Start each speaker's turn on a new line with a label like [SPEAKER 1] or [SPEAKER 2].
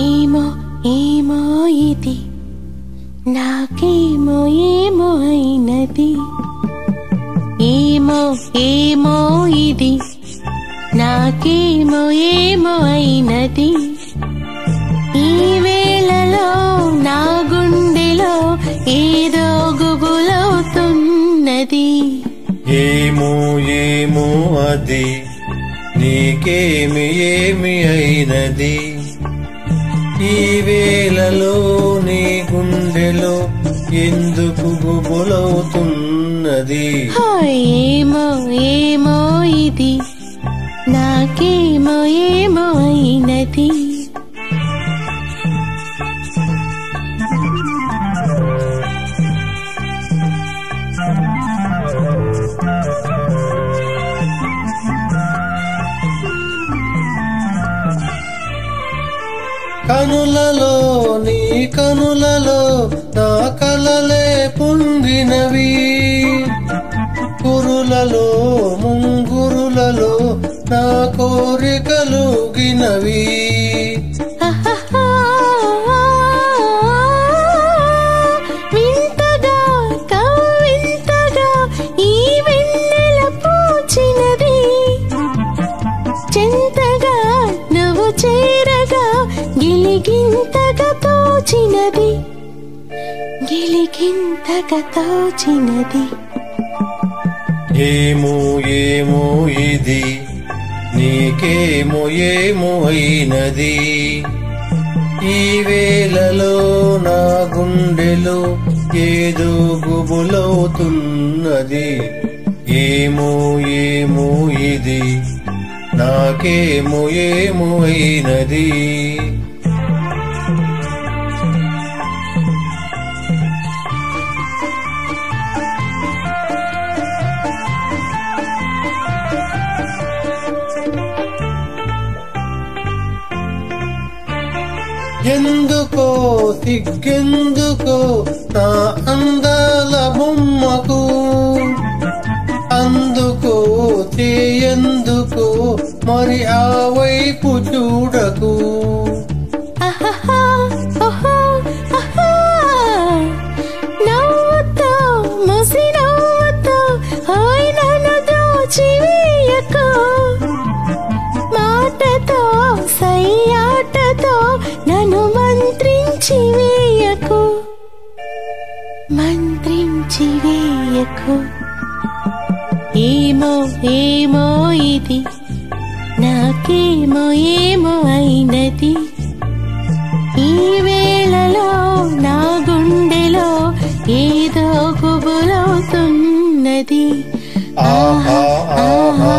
[SPEAKER 1] ఏమో ఏమో ఇది నాకేమో ఏమో అయినది ఏమో ఏమో ఇది నాకేమో ఏమో అయినది ఈ వేళలో నా గుండెలో ఏదో గుబులవుతున్నది
[SPEAKER 2] ఏమో ఏమో అది నీకేమి ఏమి అయినది ఈ వేళలో నీ గుండెలో ఎందుకు గుబులవుతున్నది
[SPEAKER 1] ఏమో ఏమో ఇది నాకేమో ఏమో అయినది
[SPEAKER 2] కనులలో నీ కనులలో నా కలలే పొంగినవి కురులలో ముంగురులలో నా కోరికలుగినవి
[SPEAKER 1] వింతగా కవింతగా ఈ వెన్నెల పూచినది చెంతగా నువ్వు చేరగా గిలిగింతగా తోచినది గిలిగింతగా తోచినది
[SPEAKER 2] ఏమో ఏమో ఇది నీకేమో ఏమో అయినది ఈ వేళలో నా గుండెలో ఏదో గుబులవుతున్నది ఏమో ఏమో ఇది నాకేమో ఏమో అయినది ఎందుకో సిగ్గెందుకో నా అందాల బొమ్మకు అందుకో ఎందుకో మరి ఆ వైపు చూడకు
[SPEAKER 1] నవ్వుతో ముసి నవ్వుతో నన్ను దోచివేయకు మాటతో సయ్యాటతో నన్ను మంత్రించి వేయకు మంత్రించి వేయకు ఏమో ఏమో ఇది నాకేమో ఏమో అయినది ఈ వేళలో నా గుండెలో ఏదో గుబులవుతున్నది
[SPEAKER 2] ఆహా ఆహా